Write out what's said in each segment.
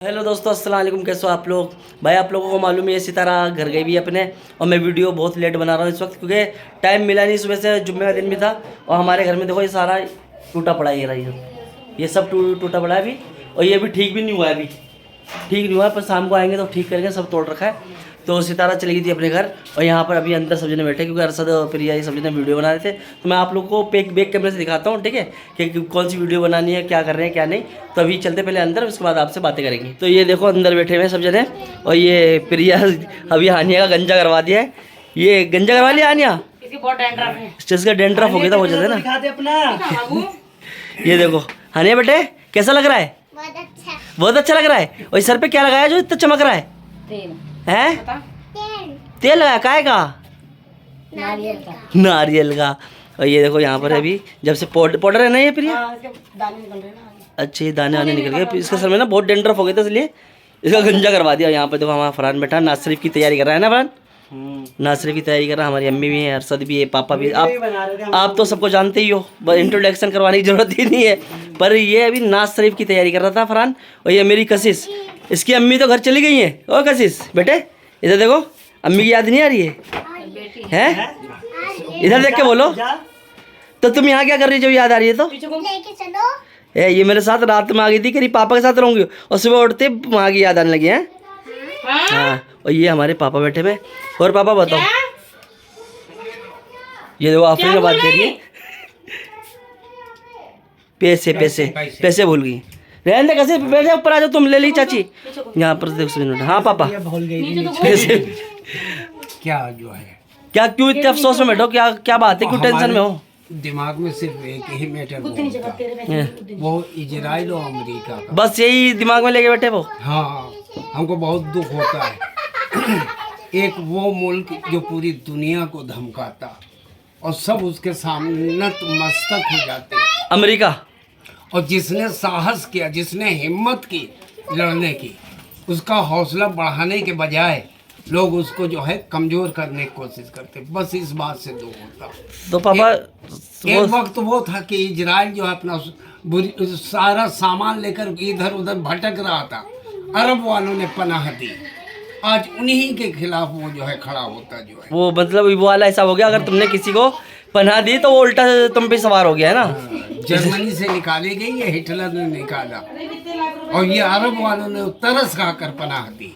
Hello दोस्तों, अस्सलाम वालेकुम। कैसे हो आप लोग? भाई आप लोगों को मालूम है सितारा घर गई भी अपने, और मैं वीडियो बहुत लेट बना रहा हूँ इस वक्त क्योंकि टाइम मिला नहीं। सुबह से जुम्मे का दिन भी था और हमारे घर में देखो ये सारा टूटा पड़ा है, ये सब टूटा पड़ा है अभी, और ये अभी ठीक भी नहीं हुआ है। अभी ठीक नहीं हुआ है, पर शाम को आएंगे तो ठीक करेंगे। सब तोड़ रखा है। तो सितारा चली गई थी अपने घर, और यहाँ पर अभी अंदर सब जने बैठे क्योंकि अरशद और प्रिया ये सब जने वीडियो बना रहे थे। तो मैं आप लोगों को बैक कैमरे से दिखाता हूँ, ठीक है, कि कौन सी वीडियो बनानी है, क्या कर रहे हैं क्या नहीं। तो अभी चलते पहले अंदर, उसके बाद आपसे बातें करेंगे। तो ये देखो अंदर बैठे हुए हैं सब जने, और ये प्रिया अभी हानिया का गंजा करवा दिया है। ये गंजा करवा लिया हानिया, इसका डेंड्रफ हो गया था बहुत ज़्यादा ना। ये देखो हानिया बेटे कैसा लग रहा है? बहुत अच्छा लग रहा है। और सर पे क्या लगाया जो इतना चमक रहा है? हैं? तेल लगाया काहे का? नारियल का। और ये देखो यहाँ पर अभी जब से पाउडर है ना ये प्रिया, अच्छे ये दाने वाने निकल गए। इसके सर में ना बहुत डेंड्रफ हो गया था, इसलिए इसका गंजा करवा दिया। यहाँ पर देखो हमारा फरहान बैठा नाज शरीफ की तैयारी कर रहा है ना। फरहान नाज शरीफ की तैयारी कर रहा है। हमारी अम्मी भी है, अरशद भी है, पापा भी। आप तो सबको जानते ही हो, बस इंट्रोडक्शन करवाने की जरूरत ही नहीं है। पर ये अभी नाज शरीफ की तैयारी कर रहा था फरहान। और ये मेरी कशिश, इसकी अम्मी तो घर चली गई है। ओ कशिश बेटे इधर देखो, अम्मी की याद नहीं आ रही है? हैं? इधर देख के बोलो। तो तुम यहाँ क्या कर रही हो जब याद आ रही है? तो ये मेरे साथ रात में आ गई थी, करीब पापा के साथ रहूंगी, और सुबह उठते वहाँ की याद आने लगी है। हाँ, और ये हमारे पापा बैठे हुए। और पापा बताओ, ये देखो आफरीन ने बात दे रही है। पैसे पैसे पैसे भूल गई। रहने दे, कैसे बैठ जाओ, ऊपर आ जाओ, तुम ले ली चाची यहाँ पर देखो। हाँ पापा पैसे क्या जो है, क्या क्यों इतने अफसोस में बैठो? क्या क्या बात है, क्यों टेंशन में हो? दिमाग में सिर्फ एक ही मैटर घूमता, वो इजराइल और अमेरिका का। बस यही दिमाग में लेके बैठे वो। हाँ, हमको बहुत दुख होता है। एक वो मुल्क जो पूरी दुनिया को धमकाता और सब उसके सामने नतमस्तक हो जाते, अमेरिका। और जिसने साहस किया, जिसने हिम्मत की लड़ने की, उसका हौसला बढ़ाने के बजाय लोग उसको जो है कमजोर करने की कोशिश करते। बस इस बात से दुख होता। तो पापा एक वक्त वो था कि इजराइल जो है अपना सारा सामान लेकर इधर उधर भटक रहा था, अरब वालों ने पनाह दी। आज उन्हीं के खिलाफ वो जो है खड़ा होता जो है। वो मतलब वो वाला ऐसा हो गया, अगर तुमने किसी को पनाह दी तो वो उल्टा तुम पे सवार हो गया है ना। जर्मनी से निकाली गई, ये हिटलर ने निकाला, और ये अरब वालों ने तरस खाकर पनाह दी,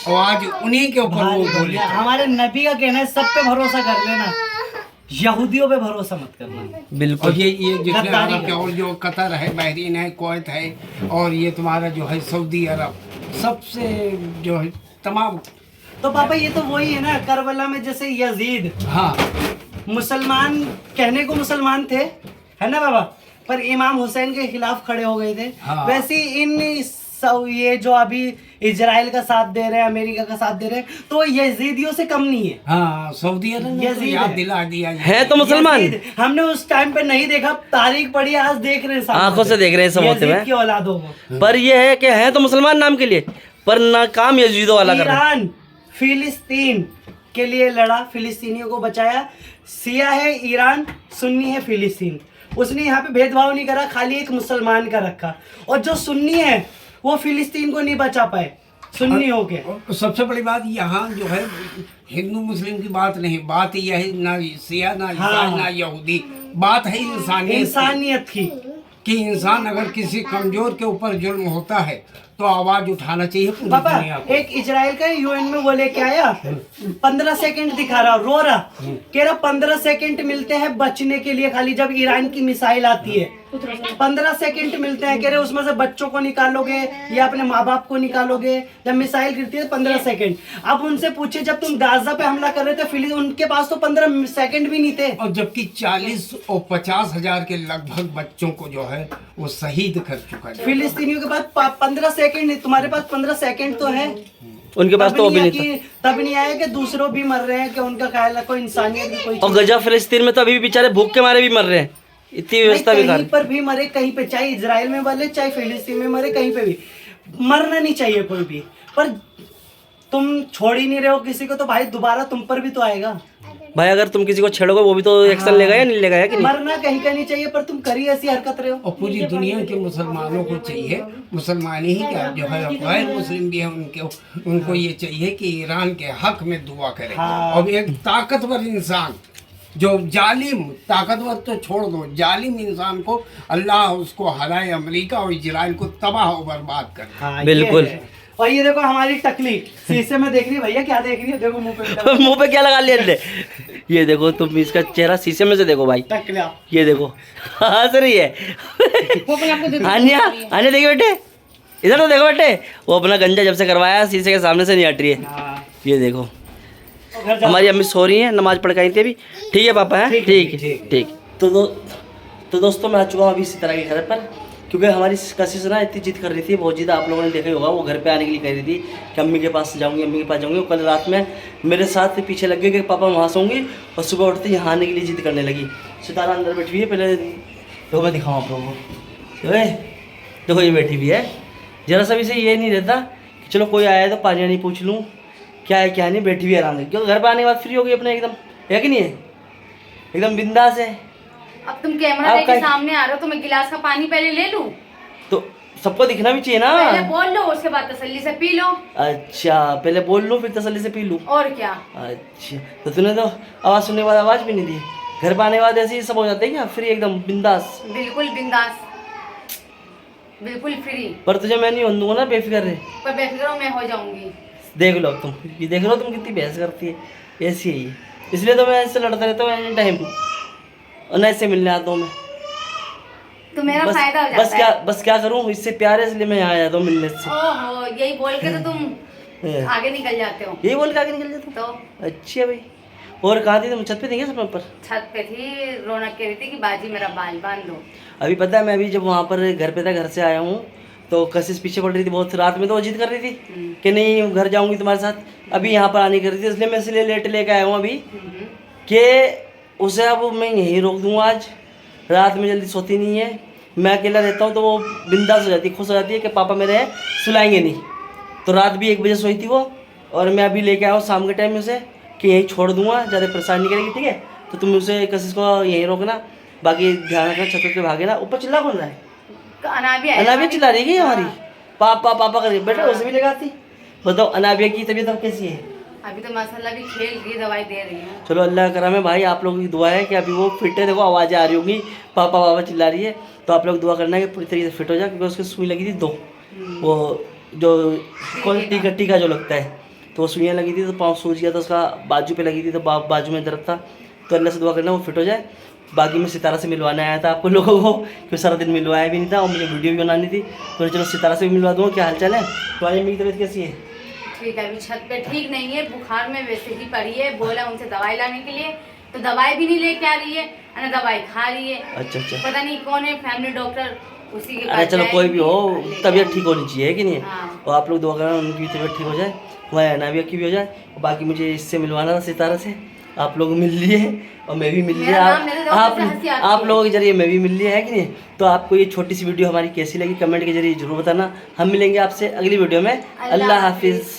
और आज उन्हीं के ऊपर वो गोली। हमारे नबी का कहना है सब पे भरोसा कर लेना, यहूदियों पे भरोसा मत करना। बिल्कुल। और ये जितने अरब के, और जो कतर है, बहरीन है, कुवैत है, और ये तुम्हारा जो है सऊदी अरब, सबसे जो है तमाम। तो पापा ये तो वही है ना, करबला में जैसे यजीद, हाँ, मुसलमान कहने को मुसलमान थे, है ना बाबा, पर इमाम हुसैन के खिलाफ खड़े हो गए थे। हाँ। वैसे ये जो अभी इजराइल का साथ दे रहे हैं, अमेरिका का साथ दे रहे हैं, तो यजीदियों से कम नहीं है। हाँ, सऊदी अरब ने तो याद दिला दिया है तो मुसलमान। हमने उस टाइम पे नहीं देखा, तारीख पढ़ी, आज देख रहे हैं, आंखों से देख रहे हैं सब होते हुए की औलादों को। पर ये है कि है तो मुसलमान नाम के लिए, पर ना काम यजीदों वाला कर रहे हैं। ईरान फिलिस्तीन के लिए लड़ा, फिलिस्तीनियों को बचाया। शिया है ईरान, सुन्नी है फिलिस्तीन। उसने यहाँ पे भेदभाव नहीं करा, खाली एक मुसलमान का रखा। और जो सुन्नी है वो फिलिस्तीन को नहीं बचा पाए, सुन्नी हो के। सबसे बड़ी बात यहाँ जो है, हिंदू मुस्लिम की बात नहीं, बात यह है ना शिया ना ईसाई ना यहूदी, बात है इंसानियत की, कि इंसान अगर किसी कमजोर के ऊपर जुल्म होता है तो आवाज उठाना चाहिए पूरी पापा। दुनिया को। एक इजराइल का यूएन में वो लेके आया, 15 सेकंड दिखा रहा, रो रहा, कह रहा 15 सेकंड मिलते हैं बचने के लिए, खाली जब ईरान की मिसाइल आती है 15 सेकंड मिलते हैं। कह रहे उसमें से बच्चों को निकालोगे या अपने माँ बाप को निकालोगे, जब मिसाइल गिरती है 15 सेकंड। अब उनसे पूछे, जब तुम गाजा पे हमला कर रहे थे फिलिस्तीन, उनके पास तो 15 सेकंड भी नहीं थे, और जबकि 40 और 50 हजार के लगभग बच्चों को जो है वो शहीद कर चुका है। फिलिस्तीनियों के पास 15 सेकंड नहीं, तुम्हारे पास 15 सेकंड तो है, उनके पास तो भी नहीं था। तब नहीं आया कि दूसरों भी मर रहे हैं, कि उनका ख्याल रखो, इंसानियत की कोई। और गजा फिलिस्तीन में तो अभी भी बेचारे भूख के मारे भी मर रहे हैं, इतनी व्यवस्था भी कहीं पर भी मरे, कहीं पे, चाहे इजराइल में मरे चाहे फिलिस्तीन में मरे, कहीं पे भी मरना नहीं चाहिए कोई भी। पर तुम छोड़ ही नहीं रहे हो किसी को, तो भाई दोबारा तुम पर भी तो आएगा। भाई अगर तुम किसी को छेड़ोगे वो भी तो एक्शन लेगा या नहीं लेगा, है कि नहीं? मरना कहीं का नहीं चाहिए, पर तुम करी ऐसी हरकत रहे हो। और पूरी दुनिया के मुसलमानों को चाहिए, मुसलमान ही क्या जो है गैर मुस्लिम भी है उनको ये चाहिए कि ईरान के हक में दुआ करें। हाँ। और एक ताकतवर इंसान जो जालिम, ताकतवर तो छोड़ दो, जालिम इंसान को अल्लाह उसको हराए, अमेरिका और इजराइल को तबाह और बर्बाद करे। हाँ, बिल्कुल। ये है। और ये देखो हमारी टकली शीशे में देख रही है, भैया क्या देख रही है, देखो मुंह पे मुंह पे क्या लगा लिया ने? ये देखो तुम इसका चेहरा शीशे में से देखो भाई, टकला। ये देखो हंस रही है। आन्या आन्या देखिए बेटे, इधर तो देखो बेटे, वो अपना गंजा जब से करवाया शीशे के सामने से नहीं हट रही है। हाँ। ये देखो घर जाओ। हमारी अम्मी सो रही हैं, नमाज पढ़ के आई थी अभी। ठीक है पापा, है ठीक ठीक। तो दोस्तों मैं आ चुका हूँ अभी इसी तरह के घर पर, क्योंकि हमारी कशिश ना इतनी जिद कर रही थी, बहुत जिद, आप लोगों ने देखा ही होगा, वो घर पे आने के लिए कह रही थी कि अम्मी के पास जाऊंगी, अम्मी के पास जाऊंगी। कल रात में मेरे साथ पीछे लग गई कि पापा वहाँ सोऊंगी, और सुबह उठते यहाँ आने के लिए जिद करने लगी। सितारा अंदर बैठी हुई है, पहले देखो मैं दिखाऊँ आप लोगों को, देखो ये बैठी हुई है। जरा सा भी से ये नहीं रहता कि चलो कोई आया तो पानी नहीं पूछ लूँ क्या है क्या नहीं, बैठी हुई है आराम से, क्योंकि घर पर आने के बाद फ्री हो गई अपने एकदम, है कि नहीं है, एकदम बिंदास है। अब तुम कैमरा लेके सामने आ रहे हो तो मैं गिलास का पानी पहले ले लूं? तो सबको दिखना भी चाहिए पहले ना। बोल लो, उसके बाद तसल्ली से पी लो। अच्छा पहले बोल लूँ फिर तसल्ली से पी लूँ। और क्या। अच्छा तो तूने तो आवाज़ सुनने के बाद आवाज़ भी नहीं दी, घर पर आने के बाद ऐसे ही सब हो जाते हैं क्या, फ्री एकदम बिंदास? बिल्कुल बिंदास, बिल्कुल फ्री। पर तुझे मैं नहीं होने दूंगा ना, बेफिक्र रहे। पर बेफिक्र हो, मैं हो जाऊंगी। देख लो तुम, ये देख लो तुम कितनी बहस करती है, ऐसी है ये, इसलिए तो मैं ऐसे लड़ता रहता हूँ एनी टाइम, और न ऐसे मिलने आता हूँ मैं। तो मेरा फायदा हो जाता है। बस क्या करूँ, इससे प्यार है इसलिए मैं यहाँ आ जाता हूँ मिलने से। ओहो, यही बोल के तो तुम आगे निकल जाते हो। यही बोल के आगे निकल जाता हूँ। तो अच्छा भाई, और कहाँ थी तुम? छत पे थी क्या सब पर? छत पे थी, रौनक कह रही थी कि बाजी मेरा बाल बांध दो। अभी पता है मैं अभी जब वहाँ पर घर पे था, घर से आया हूँ तो कशिश पीछे पड़ रही थी बहुत, रात में तो वो जिद कर रही थी कि नहीं घर जाऊँगी तुम्हारे साथ, अभी यहाँ पर आने कर रही थी, इसलिए मैं इसलिए लेट लेके आया हूँ अभी कि उसे अब मैं यहीं रोक दूँगा। आज रात में जल्दी सोती नहीं है, मैं अकेला रहता हूँ तो वो बिंदास हो जाती है, खुश हो जाती है कि पापा मेरे हैं सुलाएंगे नहीं। तो रात भी 1 बजे सोई थी वो, और मैं अभी लेके आया हूँ शाम के टाइम में उसे कि यहीं छोड़ दूँगा, ज़्यादा परेशान नहीं करेगी, ठीक है? तो तुम उसे कशिश को यहीं रोकना, बाकी ध्यान रखना, छत पे भागे ना। ऊपर चिल्ला कौन रहा है? अनाबिया चिल्ला रही है हमारी, पापा पापा करके। बेटा उसे भी लगाती। बताओ अनाबिया की तबीयत अब कैसी है? अभी तो माशाल्लाह भी खेल रही, दवाई दे रही है। चलो अल्लाह का करम है भाई, आप लोगों की दुआ है कि अभी वो फिट है। देखो आवाज़ें आ रही होंगी, पापा पापा चिल्ला रही है, तो आप लोग दुआ करना है कि पूरी तरीके से फिट हो जाए, क्योंकि उसकी सुई लगी थी 2, वो जो कौन टीका जो लगता है, तो वो सुइयाँ लगी थी तो पाँव सूज गया था उसका, बाजू पे लगी थी तो बाजू में दर्द था। तो अल्लाह से दुआ करना वो फिट हो जाए। बाकी मैं सितारा से मिलवाने आया था आपको लोगों को, क्योंकि सारा दिन मिलवाया भी नहीं था और मुझे वीडियो भी बनानी थी, तो चलो सितारा से भी मिलवा दूँगा। क्या हाल चाल है तुम्हारी? मेरी तबीयत कैसी है? ठीक है, अभी छत पे ठीक नहीं है, बुखार में वैसे ही पड़ी है। बोला उनसे दवाई लाने के लिए, तो दवाई भी नहीं लेके आ रही है, और दवाई खा रही है। अच्छा पता नहीं कौन है फैमिली डॉक्टर, उसी के अरे पास चलो कोई भी हो, जाएगी। तबीयत ठीक होनी चाहिए, है कि नहीं? हाँ। और आप लोग दुआ करना उनकी भी तबीयत ठीक हो जाए, हमारे अनाबिया की भी हो जाए। और बाकी मुझे इससे मिलवाना था, सितारा से। आप लोग मिल लिए और मैं भी मिल लिया, आप लोगों के जरिए मैं भी मिल लिया, है कि नहीं? तो आपको ये छोटी सी वीडियो हमारी कैसी लगी कमेंट के जरिए जरूर बताना। हम मिलेंगे आपसे अगली वीडियो में। अल्लाह हाफिज़।